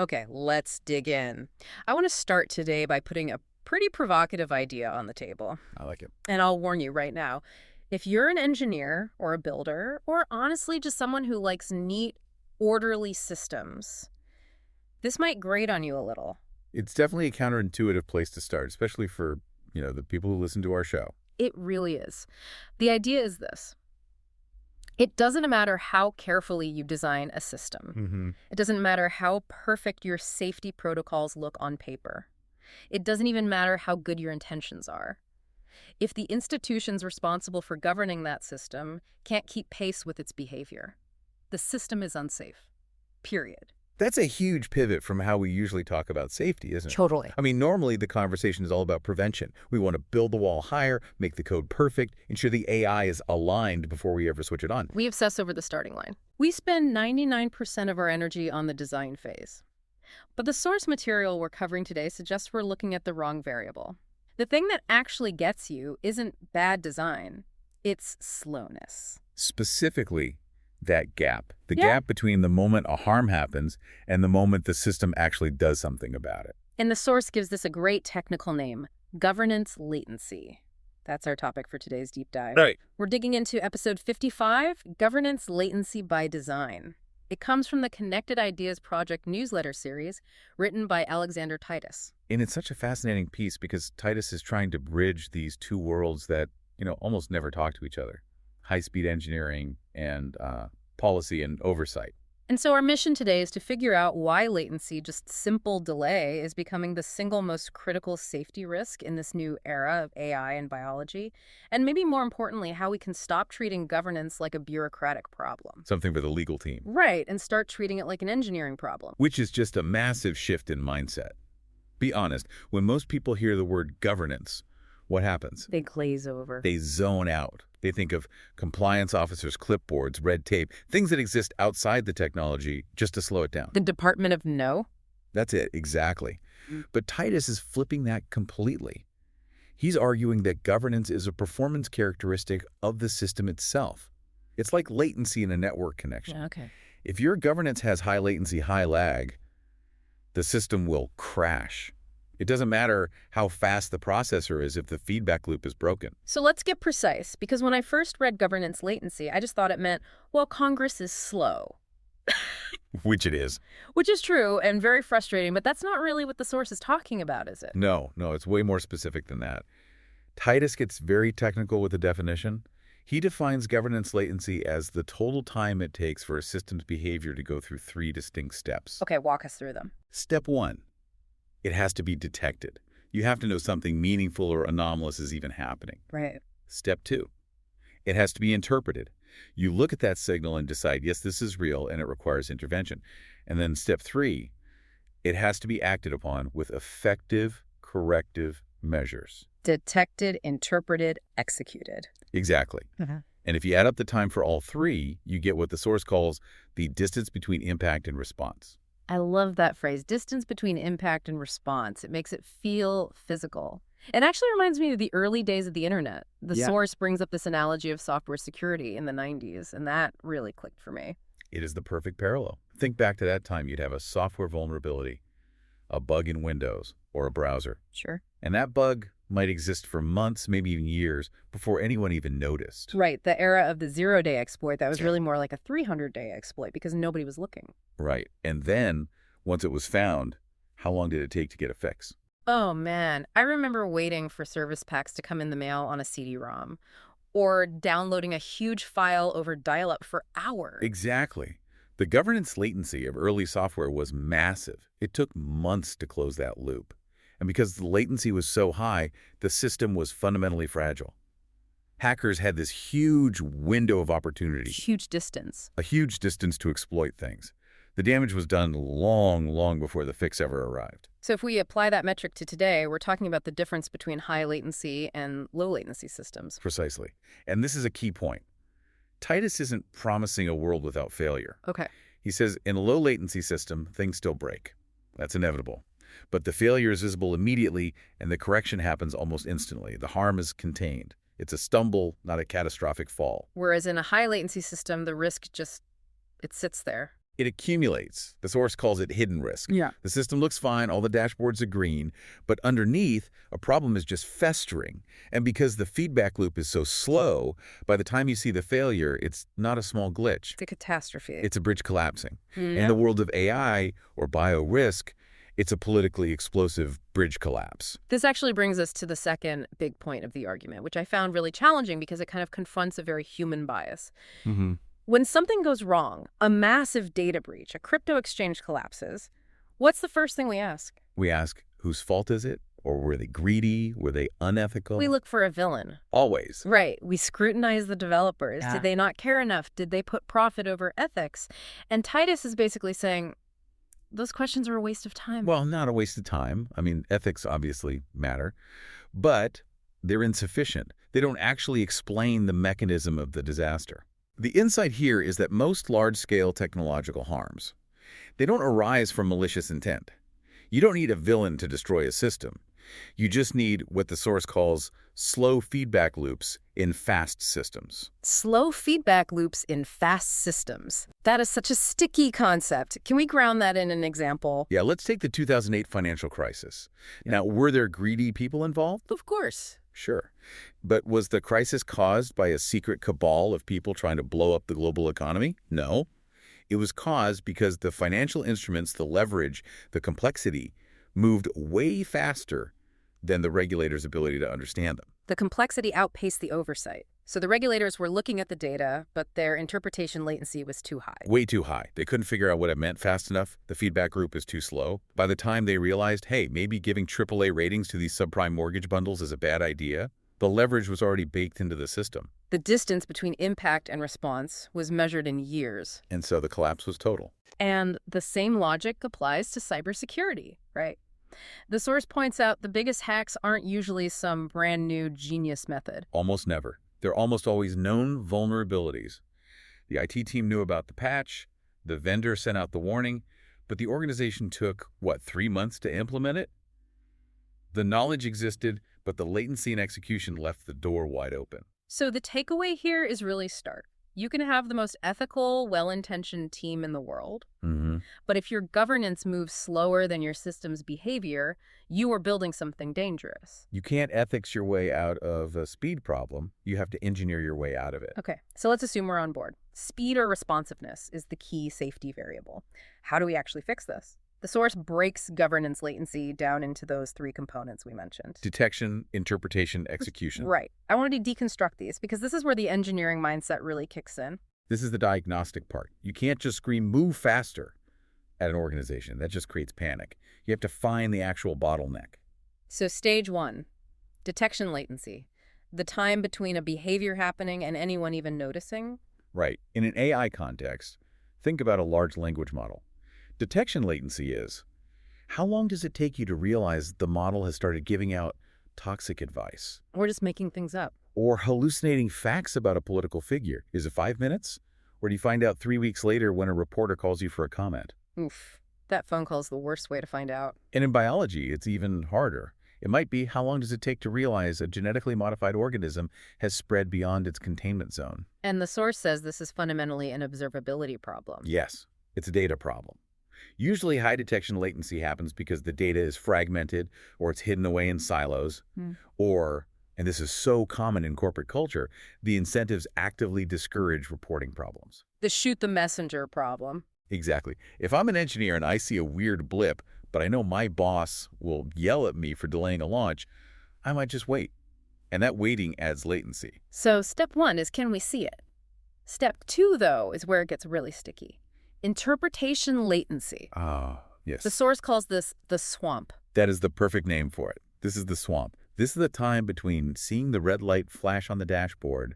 Okay, let's dig in. I want to start today by putting a pretty provocative idea on the table. I like it. And I'll warn you right now, if you're an engineer or a builder, or honestly just someone who likes neat, orderly systems, this might grate on you a little. It's definitely a counterintuitive place to start, especially for, the people who listen to our show. It really is. The idea is this. It doesn't matter how carefully you design a system. Mm-hmm. It doesn't matter how perfect your safety protocols look on paper. It doesn't even matter how good your intentions are. If the institutions responsible for governing that system can't keep pace with its behavior, the system is unsafe. Period. That's a huge pivot from how we usually talk about safety, isn't it? Totally. I mean, normally the conversation is all about prevention. We want to build the wall higher, make the code perfect, ensure the AI is aligned before we ever switch it on. We obsess over the starting line. We spend 99% of our energy on the design phase. But the source material we're covering today suggests we're looking at the wrong variable. The thing that actually gets you isn't bad design, it's slowness. Specifically, that gap. The Yeah. gap between the moment a harm happens and the moment the system actually does something about it. And the source gives this a great technical name, governance latency. That's our topic for today's deep dive. Right. We're digging into episode 55, Governance Latency by Design. It comes from the Connected Ideas Project newsletter series written by Alexander Titus. And it's such a fascinating piece because Titus is trying to bridge these two worlds that, almost never talk to each other. High-speed engineering and policy and oversight. And so our mission today is to figure out why latency, just simple delay, is becoming the single most critical safety risk in this new era of AI and biology, and maybe more importantly, how we can stop treating governance like a bureaucratic problem. Something for the legal team. Right, and start treating it like an engineering problem. Which is just a massive shift in mindset. Be honest, when most people hear the word governance, what happens? They glaze over. They zone out. They think of compliance officers, clipboards, red tape, things that exist outside the technology just to slow it down. The Department of No? That's it, exactly. But Titus is flipping that completely. He's arguing that governance is a performance characteristic of the system itself. It's like latency in a network connection. Okay. If your governance has high latency, high lag, the system will crash. It doesn't matter how fast the processor is if the feedback loop is broken. So let's get precise, because when I first read governance latency, I just thought it meant, well, Congress is slow. Which it is. Which is true and very frustrating, but that's not really what the source is talking about, is it? No, it's way more specific than that. Titus gets very technical with the definition. He defines governance latency as the total time it takes for a system's behavior to go through 3 distinct steps. Okay, walk us through them. Step 1. It has to be detected. You have to know something meaningful or anomalous is even happening. Right. Step 2. It has to be interpreted. You look at that signal and decide, yes, this is real and it requires intervention. And then step 3, it has to be acted upon with effective corrective measures. Detected, interpreted, executed. Exactly. And if you add up the time for all 3, you get what the source calls the distance between impact and response. I love that phrase, distance between impact and response. It makes it feel physical. It actually reminds me of the early days of the internet. The source brings up this analogy of software security in the 90s, and that really clicked for me. It is the perfect parallel. Think back to that time. You'd have a software vulnerability, a bug in Windows or a browser. Sure. And that bug might exist for months, maybe even years, before anyone even noticed. Right, the era of the 0-day exploit, that was really more like a 300-day exploit because nobody was looking. Right. And then, once it was found, how long did it take to get a fix? Oh, man. I remember waiting for service packs to come in the mail on a CD-ROM or downloading a huge file over dial-up for hours. Exactly. The governance latency of early software was massive. It took months to close that loop. And because the latency was so high, the system was fundamentally fragile. Hackers had this huge window of opportunity, Huge distance. a huge distance to exploit things. The damage was done long before the fix ever arrived. So if we apply that metric to today, we're talking about the difference between high latency and low latency systems. Precisely. And this is a key point. Titus isn't promising a world without failure. Okay. He says in a low latency system, things still break. That's inevitable. But the failure is visible immediately, and the correction happens almost instantly. The harm is contained. It's a stumble, not a catastrophic fall. Whereas in a high latency system, the risk just, it sits there. It accumulates. The source calls it hidden risk. Yeah. The system looks fine, all the dashboards are green, but underneath, a problem is just festering. And because the feedback loop is so slow, by the time you see the failure, it's not a small glitch. It's a catastrophe. It's a bridge collapsing. Mm, In the world of AI or bio-risk, it's a politically explosive bridge collapse. This actually brings us to the second big point of the argument, which I found really challenging because it kind of confronts a very human bias. Mm-hmm. When something goes wrong, a massive data breach, a crypto exchange collapses, what's the first thing we ask? We ask, whose fault is it? Or were they greedy? Were they unethical? We look for a villain. Always. Right. We scrutinize the developers. Yeah. Did they not care enough? Did they put profit over ethics? And Titus is basically saying, those questions are a waste of time. Well, not a waste of time. I mean, ethics obviously matter, but they're insufficient. They don't actually explain the mechanism of the disaster. The insight here is that most large-scale technological harms, they don't arise from malicious intent. You don't need a villain to destroy a system. You just need what the source calls slow feedback loops in fast systems. Slow feedback loops in fast systems. That is such a sticky concept. Can we ground that in an example? Yeah, let's take the 2008 financial crisis. Now, were there greedy people involved? Of course. Sure. But was the crisis caused by a secret cabal of people trying to blow up the global economy? No. It was caused because the financial instruments, the leverage, the complexity, moved way faster than the regulators' ability to understand them. The complexity outpaced the oversight. So the regulators were looking at the data, but their interpretation latency was too high. Way too high. They couldn't figure out what it meant fast enough. The feedback group is too slow. By the time they realized, hey, maybe giving AAA ratings to these subprime mortgage bundles is a bad idea, the leverage was already baked into the system. The distance between impact and response was measured in years. And so the collapse was total. And the same logic applies to cybersecurity, right? The source points out the biggest hacks aren't usually some brand new genius method. Almost never. They're almost always known vulnerabilities. The IT team knew about the patch, the vendor sent out the warning, but the organization took, 3 months to implement it? The knowledge existed, but the latency and execution left the door wide open. So the takeaway here is really stark. You can have the most ethical, well-intentioned team in the world, but if your governance moves slower than your system's behavior, you are building something dangerous. You can't ethics your way out of a speed problem. You have to engineer your way out of it. Okay, so let's assume we're on board. Speed or responsiveness is the key safety variable. How do we actually fix this? The source breaks governance latency down into those three components we mentioned. Detection, interpretation, execution. Right. I wanted to deconstruct these because this is where the engineering mindset really kicks in. This is the diagnostic part. You can't just scream, move faster at an organization. That just creates panic. You have to find the actual bottleneck. So stage one, detection latency. The time between a behavior happening and anyone even noticing. Right. In an AI context, think about a large language model. Detection latency is, how long does it take you to realize the model has started giving out toxic advice? Or just making things up. Or hallucinating facts about a political figure? Is it 5 minutes? Or do you find out 3 weeks later when a reporter calls you for a comment? Oof, that phone call's the worst way to find out. And in biology, it's even harder. It might be, how long does it take to realize a genetically modified organism has spread beyond its containment zone? And the source says this is fundamentally an observability problem. Yes, it's a data problem. Usually high detection latency happens because the data is fragmented or it's hidden away in silos, or, and this is so common in corporate culture, the incentives actively discourage reporting problems. The shoot the messenger problem. Exactly. If I'm an engineer and I see a weird blip, but I know my boss will yell at me for delaying a launch, I might just wait. And that waiting adds latency. So step one is, can we see it? Step two, though, is where it gets really sticky. Interpretation latency. Ah, yes. The source calls this the swamp. That is the perfect name for it. This is the swamp. This is the time between seeing the red light flash on the dashboard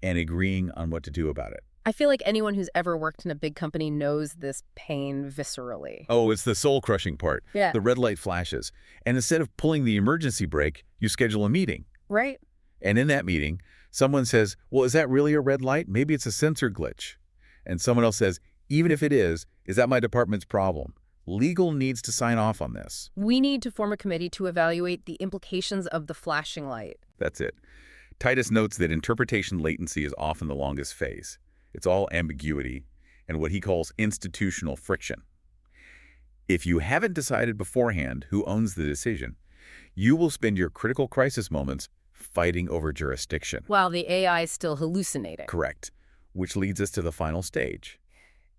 and agreeing on what to do about it. I feel like anyone who's ever worked in a big company knows this pain viscerally. Oh, it's the soul-crushing part. Yeah. The red light flashes. And instead of pulling the emergency brake, you schedule a meeting. Right. And in that meeting, someone says, well, is that really a red light? Maybe it's a sensor glitch. And someone else says, even if it is that my department's problem? Legal needs to sign off on this. We need to form a committee to evaluate the implications of the flashing light. That's it. Titus notes that interpretation latency is often the longest phase. It's all ambiguity, and what he calls institutional friction. If you haven't decided beforehand who owns the decision, you will spend your critical crisis moments fighting over jurisdiction. While the AI is still hallucinating. Correct. Which leads us to the final stage.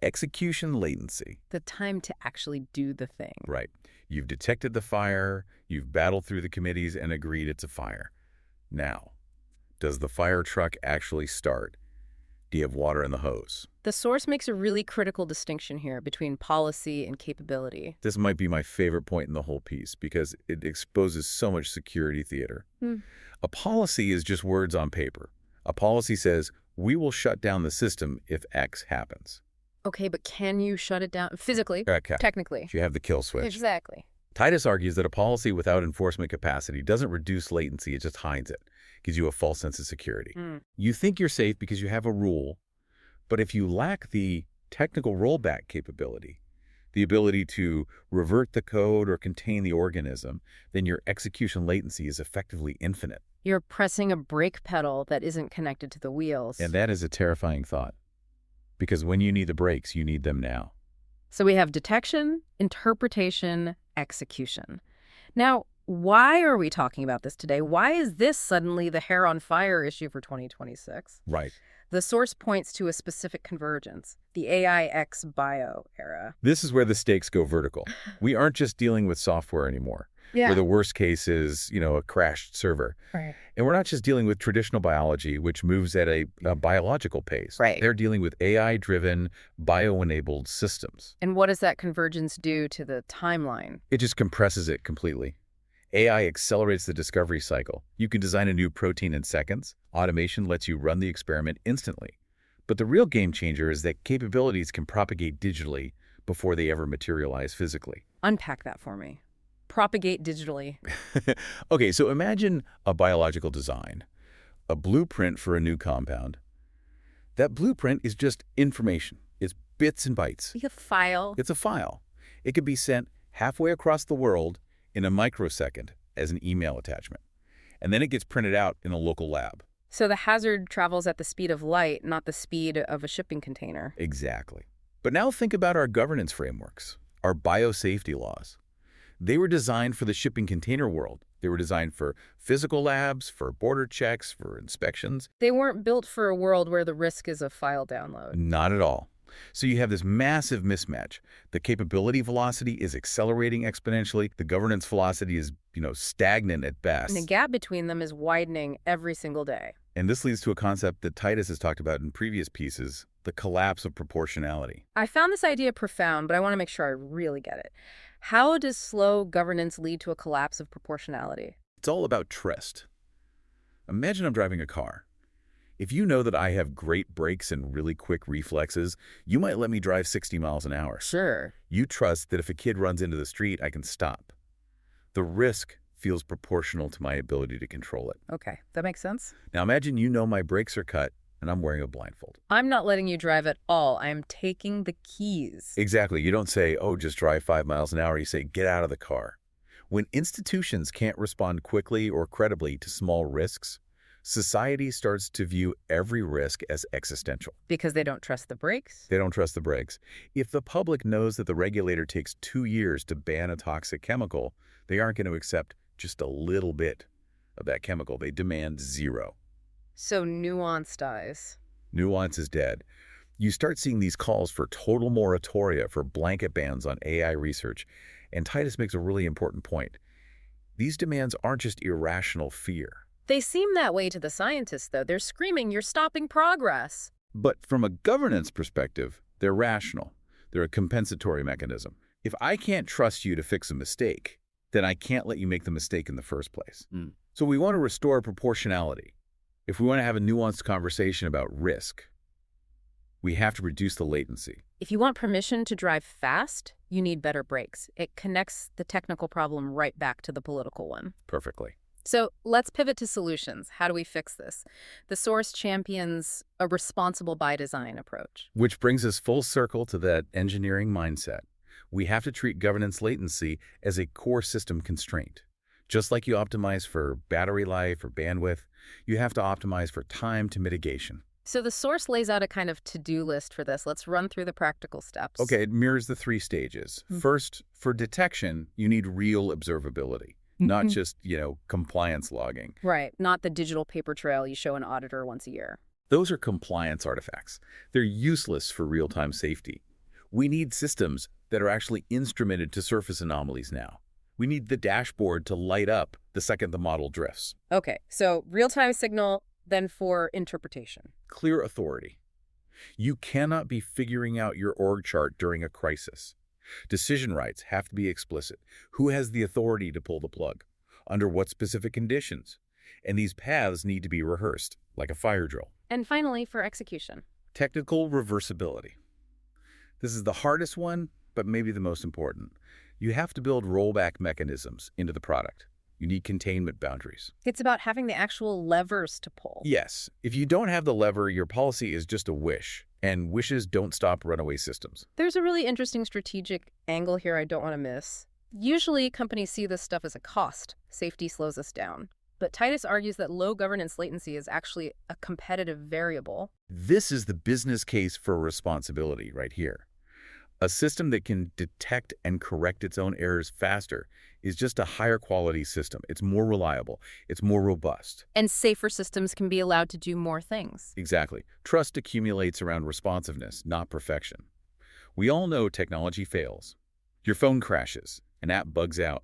Execution latency. The time to actually do the thing. Right. You've detected the fire, you've battled through the committees and agreed it's a fire. Now, does the fire truck actually start? Do you have water in the hose? The source makes a really critical distinction here between policy and capability. This might be my favorite point in the whole piece because it exposes so much security theater. A policy is just words on paper. A policy says, we will shut down the system if X happens. Okay, but can you shut it down physically? Okay. Technically. You have the kill switch. Exactly. Titus argues that a policy without enforcement capacity doesn't reduce latency, it just hides it. Gives you a false sense of security. You think you're safe because you have a rule, but if you lack the technical rollback capability, the ability to revert the code or contain the organism, then your execution latency is effectively infinite. You're pressing a brake pedal that isn't connected to the wheels. And that is a terrifying thought. Because when you need the brakes, you need them now. So we have detection, interpretation, execution. Now, why are we talking about this today? Why is this suddenly the hair on fire issue for 2026? Right. The source points to a specific convergence, the AI X bio era. This is where the stakes go vertical. We aren't just dealing with software anymore. Yeah. Where the worst case is, a crashed server. Right. And we're not just dealing with traditional biology, which moves at a biological pace. Right. They're dealing with AI-driven, bio-enabled systems. And what does that convergence do to the timeline? It just compresses it completely. AI accelerates the discovery cycle. You can design a new protein in seconds. Automation lets you run the experiment instantly. But the real game changer is that capabilities can propagate digitally before they ever materialize physically. Unpack that for me. Propagate digitally. Okay, so imagine a biological design, a blueprint for a new compound. That blueprint is just information. It's bits and bytes. Like a file. It's a file. It could be sent halfway across the world in a microsecond as an email attachment. And then it gets printed out in a local lab. So the hazard travels at the speed of light, not the speed of a shipping container. Exactly. But now think about our governance frameworks, our biosafety laws. They were designed for the shipping container world. They were designed for physical labs, for border checks, for inspections. They weren't built for a world where the risk is a file download. Not at all. So you have this massive mismatch. The capability velocity is accelerating exponentially. The governance velocity is, stagnant at best. And the gap between them is widening every single day. And this leads to a concept that Titus has talked about in previous pieces, the collapse of proportionality. I found this idea profound, but I want to make sure I really get it. How does slow governance lead to a collapse of proportionality? It's all about trust. Imagine I'm driving a car. If you know that I have great brakes and really quick reflexes, you might let me drive 60 miles an hour. Sure. You trust that if a kid runs into the street, I can stop. The risk feels proportional to my ability to control it. Okay, that makes sense. Now imagine my brakes are cut and I'm wearing a blindfold. I'm not letting you drive at all. I'm taking the keys. Exactly. You don't say, oh, just drive 5 miles an hour. You say, get out of the car. When institutions can't respond quickly or credibly to small risks, society starts to view every risk as existential. Because they don't trust the brakes? They don't trust the brakes. If the public knows that the regulator takes 2 years to ban a toxic chemical, they aren't going to accept just a little bit of that chemical. They demand zero. So nuance dies. Nuance is dead. You start seeing these calls for total moratoria, for blanket bans on AI research. And Titus makes a really important point. These demands aren't just irrational fear. They seem that way to the scientists, though. They're screaming, you're stopping progress. But from a governance perspective, they're rational. They're a compensatory mechanism. If I can't trust you to fix a mistake, then I can't let you make the mistake in the first place. So we want to restore proportionality. If we want to have a nuanced conversation about risk, we have to reduce the latency. If you want permission to drive fast, you need better brakes. It connects the technical problem right back to the political one. Perfectly. So let's pivot to solutions. How do we fix this? The source champions a responsible by design approach. Which brings us full circle to that engineering mindset. We have to treat governance latency as a core system constraint. Just like you optimize for battery life or bandwidth, you have to optimize for time to mitigation. So the source lays out a kind of to-do list for this. Let's run through the practical steps. Okay, it mirrors the three stages. Mm. First, for detection, you need real observability, not Mhm. just, compliance logging. Right, not the digital paper trail you show an auditor once a year. Those are compliance artifacts. They're useless for real-time safety. We need systems that are actually instrumented to surface anomalies now. We need the dashboard to light up the second the model drifts. Okay, so real-time signal, then for interpretation. Clear authority. You cannot be figuring out your org chart during a crisis. Decision rights have to be explicit. Who has the authority to pull the plug? Under what specific conditions? And these paths need to be rehearsed, like a fire drill. And finally, for execution. Technical reversibility. This is the hardest one, but maybe the most important. You have to build rollback mechanisms into the product. You need containment boundaries. It's about having the actual levers to pull. Yes, if you don't have the lever, your policy is just a wish, and wishes don't stop runaway systems. There's a really interesting strategic angle here I don't want to miss. Usually, companies see this stuff as a cost. Safety slows us down. But Titus argues that low governance latency is actually a competitive variable. This is the business case for responsibility right here. A system that can detect and correct its own errors faster is just a higher quality system. It's more reliable. It's more robust. And safer systems can be allowed to do more things. Exactly. Trust accumulates around responsiveness, not perfection. We all know technology fails. Your phone crashes. An app bugs out.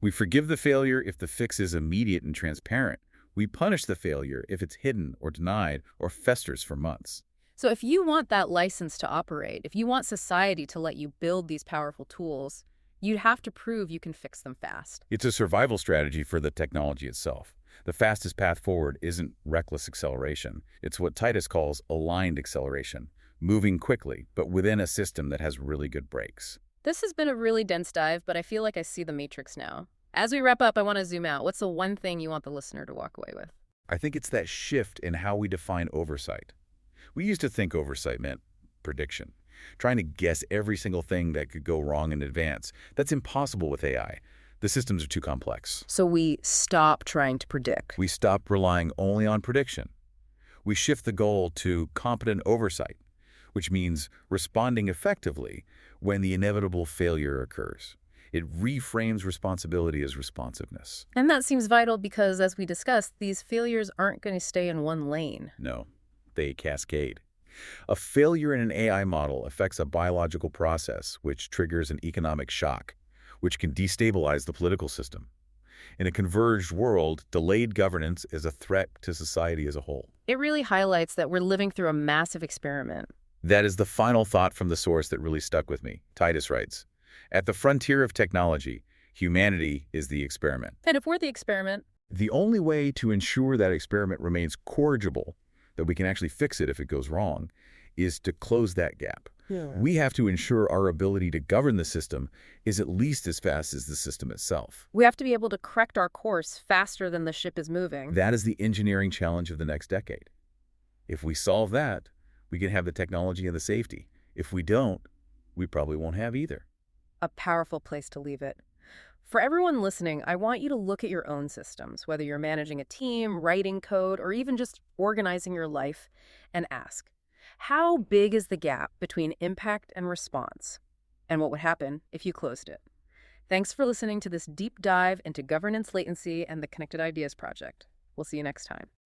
We forgive the failure if the fix is immediate and transparent. We punish the failure if it's hidden or denied or festers for months. So if you want that license to operate, if you want society to let you build these powerful tools, you'd have to prove you can fix them fast. It's a survival strategy for the technology itself. The fastest path forward isn't reckless acceleration. It's what Titus calls aligned acceleration, moving quickly, but within a system that has really good brakes. This has been a really dense dive, but I feel like I see the matrix now. As we wrap up, I want to zoom out. What's the one thing you want the listener to walk away with? I think it's that shift in how we define oversight. We used to think oversight meant prediction, trying to guess every single thing that could go wrong in advance. That's impossible with AI. The systems are too complex. So we stop trying to predict. We stop relying only on prediction. We shift the goal to competent oversight, which means responding effectively when the inevitable failure occurs. It reframes responsibility as responsiveness. And that seems vital because, as we discussed, these failures aren't going to stay in one lane. No, they cascade. A failure in an AI model affects a biological process, which triggers an economic shock, which can destabilize the political system. In a converged world, delayed governance is a threat to society as a whole. It really highlights that we're living through a massive experiment. That is the final thought from the source that really stuck with me. Titus writes, "At the frontier of technology, humanity is the experiment." And if we're the experiment, The only way to ensure that experiment remains corrigible, that we can actually fix it if it goes wrong, is to close that gap. We have to ensure our ability to govern the system is at least as fast as the system itself. we have to be able to correct our course faster than the ship is moving. That is the engineering challenge of the next decade. If we solve that, we can have the technology and the safety. If we don't, we probably won't have either. A powerful place to leave it. For everyone listening, I want you to look at your own systems, whether you're managing a team, writing code, or even just organizing your life, and ask, how big is the gap between impact and response? And what would happen if you closed it? Thanks for listening to this deep dive into governance, latency, and the Connected Ideas Project. We'll see you next time.